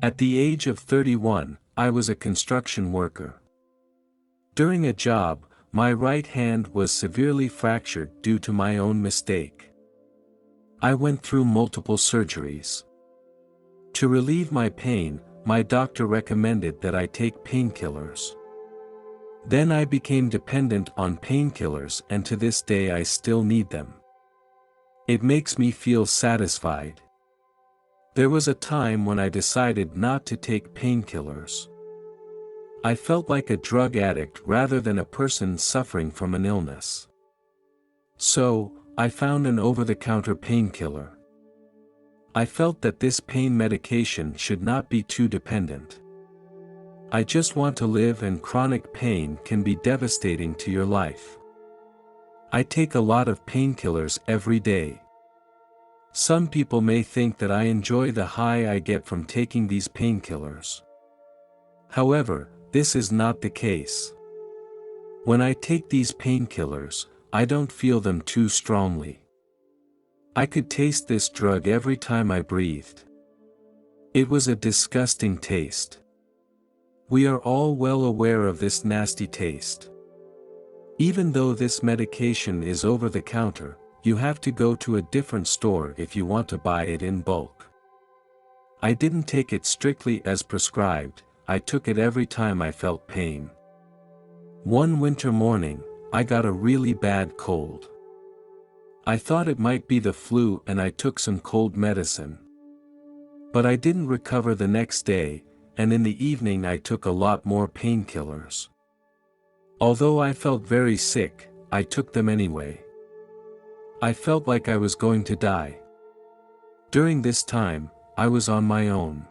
At the age of 31, I was a construction worker. During a job, my right hand was severely fractured due to my own mistake. I went through multiple surgeries. To relieve my pain, my doctor recommended that I take painkillers. Then I became dependent on painkillers, and to this day I still need them. It makes me feel satisfied. There was a time when I decided not to take painkillers. I felt like a drug addict rather than a person suffering from an illness. So, I found an over-the-counter painkiller. I felt that this pain medication should not be too dependent. I just want to live, and chronic pain can be devastating to your life. I take a lot of painkillers every day. Some people may think that I enjoy the high I get from taking these painkillers. However, this is not the case. When I take these painkillers, I don't feel them too strongly. I could taste this drug every time I breathed. It was a disgusting taste. We are all well aware of this nasty taste. Even though this medication is over the counter, you have to go to a different store if you want to buy it in bulk. I didn't take it strictly as prescribed, I took it every time I felt pain. One winter morning, I got a really bad cold. I thought it might be the flu, and I took some cold medicine. But I didn't recover the next day, and in the evening I took a lot more painkillers. Although I felt very sick, I took them anyway. I felt like I was going to die. During this time, I was on my own.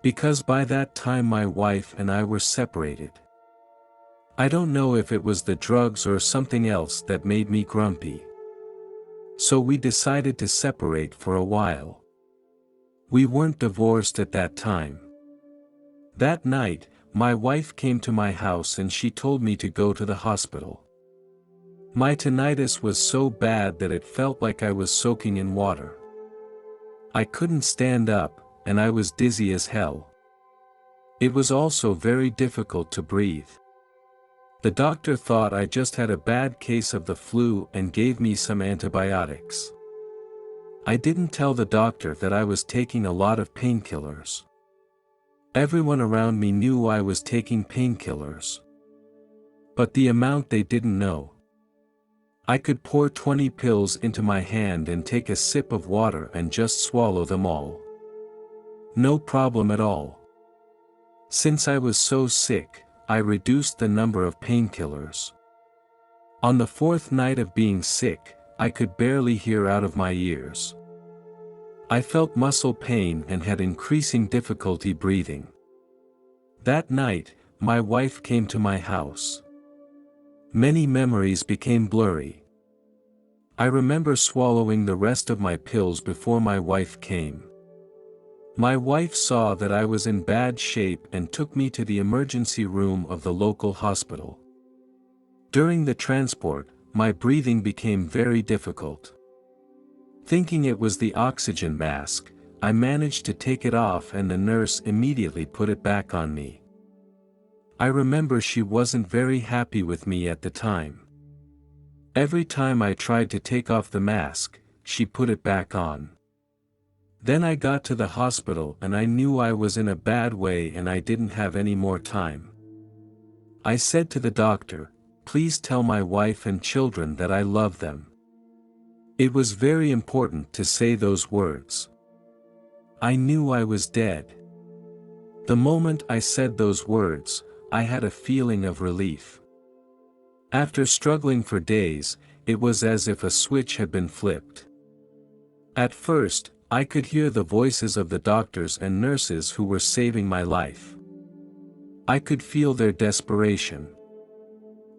Because by that time my wife and I were separated. I don't know if it was the drugs or something else that made me grumpy. So we decided to separate for a while. We weren't divorced at that time. That night, my wife came to my house and she told me to go to the hospital. My tinnitus was so bad that it felt like I was soaking in water. I couldn't stand up, and I was dizzy as hell. It was also very difficult to breathe. The doctor thought I just had a bad case of the flu and gave me some antibiotics. I didn't tell the doctor that I was taking a lot of painkillers. Everyone around me knew I was taking painkillers. But the amount they didn't know. I could pour 20 pills into my hand and take a sip of water and just swallow them all. No problem at all. Since I was so sick, I reduced the number of painkillers. On the fourth night of being sick, I could barely hear out of my ears. I felt muscle pain and had increasing difficulty breathing. That night, my wife came to my house. Many memories became blurry. I remember swallowing the rest of my pills before my wife came. My wife saw that I was in bad shape and took me to the emergency room of the local hospital. During the transport, my breathing became very difficult. Thinking it was the oxygen mask, I managed to take it off and the nurse immediately put it back on me. I remember she wasn't very happy with me at the time. Every time I tried to take off the mask, she put it back on. Then I got to the hospital and I knew I was in a bad way and I didn't have any more time. I said to the doctor, "Please tell my wife and children that I love them." It was very important to say those words. I knew I was dead. The moment I said those words, I had a feeling of relief. After struggling for days, it was as if a switch had been flipped. At first, I could hear the voices of the doctors and nurses who were saving my life. I could feel their desperation.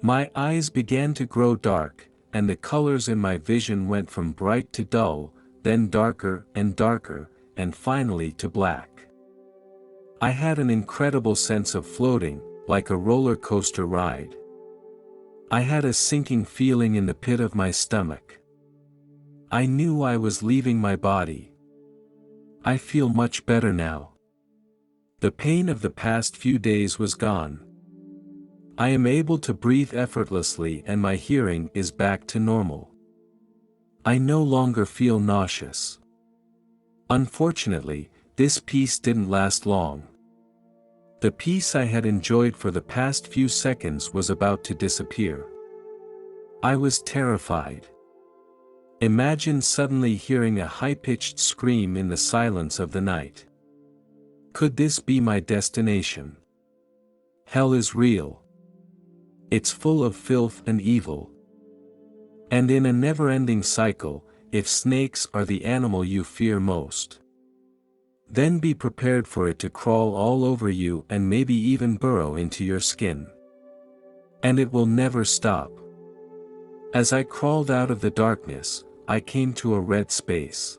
My eyes began to grow dark, and the colors in my vision went from bright to dull, then darker, and finally to black. I had an incredible sense of floating, like a roller coaster ride. I had a sinking feeling in the pit of my stomach. I knew I was leaving my body. I feel much better now. The pain of the past few days was gone. I am able to breathe effortlessly and my hearing is back to normal. I no longer feel nauseous. Unfortunately, this peace didn't last long. The peace I had enjoyed for the past few seconds was about to disappear. I was terrified. Imagine suddenly hearing a high-pitched scream in the silence of the night. Could this be my destination? Hell is real. It's full of filth and evil. And in a never-ending cycle, if snakes are the animal you fear most, then be prepared for it to crawl all over you and maybe even burrow into your skin. And it will never stop. As I crawled out of the darkness, I came to a red space.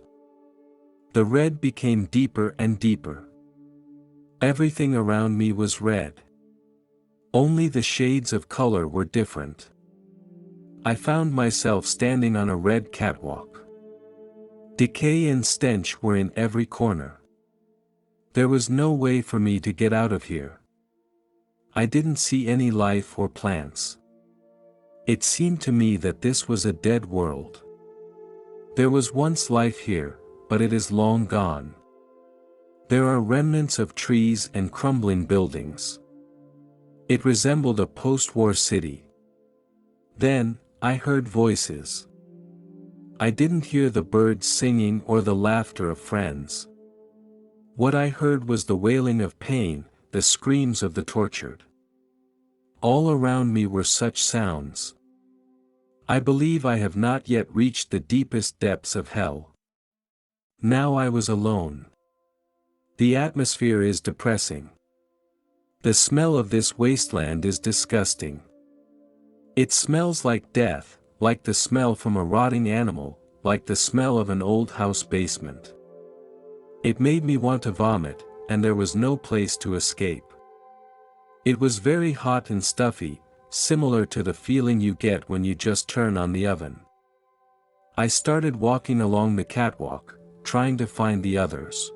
The red became deeper and deeper. Everything around me was red. Only the shades of color were different. I found myself standing on a red catwalk. Decay and stench were in every corner. There was no way for me to get out of here. I didn't see any life or plants. It seemed to me that this was a dead world. There was once life here, but it is long gone. There are remnants of trees and crumbling buildings. It resembled a post-war city. Then, I heard voices. I didn't hear the birds singing or the laughter of friends. What I heard was the wailing of pain, the screams of the tortured. All around me were such sounds. I believe I have not yet reached the deepest depths of hell. Now I was alone. The atmosphere is depressing. The smell of this wasteland is disgusting. It smells like death, like the smell from a rotting animal, like the smell of an old house basement. It made me want to vomit, and there was no place to escape. It was very hot and stuffy, similar to the feeling you get when you just turn on the oven. I started walking along the catwalk, trying to find the others.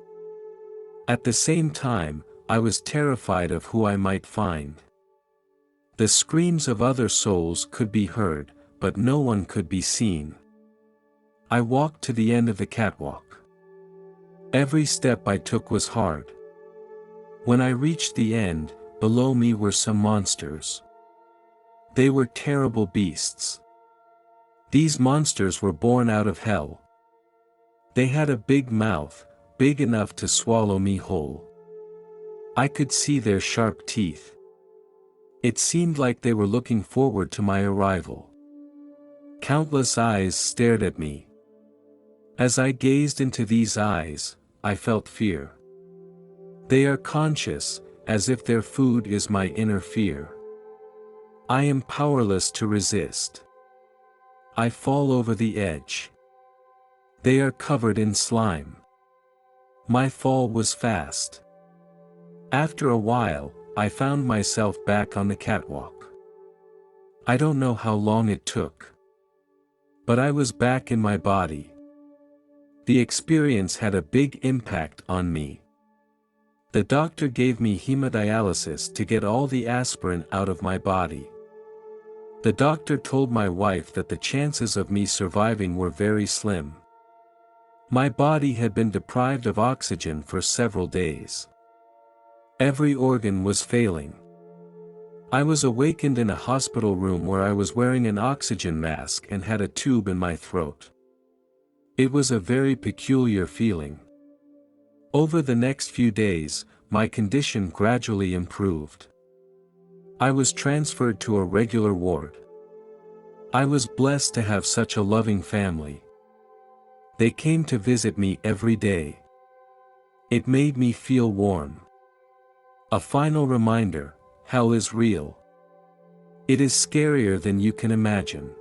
At the same time, I was terrified of who I might find. The screams of other souls could be heard, but no one could be seen. I walked to the end of the catwalk. Every step I took was hard. When I reached the end, below me were some monsters. They were terrible beasts. These monsters were born out of hell. They had a big mouth, big enough to swallow me whole. I could see their sharp teeth. It seemed like they were looking forward to my arrival. Countless eyes stared at me. As I gazed into these eyes, I felt fear. They are conscious, as if their food is my inner fear. I am powerless to resist. I fall over the edge. They are covered in slime. My fall was fast. After a while, I found myself back on the catwalk. I don't know how long it took. But I was back in my body. The experience had a big impact on me. The doctor gave me hemodialysis to get all the aspirin out of my body. The doctor told my wife that the chances of me surviving were very slim. My body had been deprived of oxygen for several days. Every organ was failing. I was awakened in a hospital room where I was wearing an oxygen mask and had a tube in my throat. It was a very peculiar feeling. Over the next few days, my condition gradually improved. I was transferred to a regular ward. I was blessed to have such a loving family. They came to visit me every day. It made me feel warm. A final reminder, hell is real. It is scarier than you can imagine.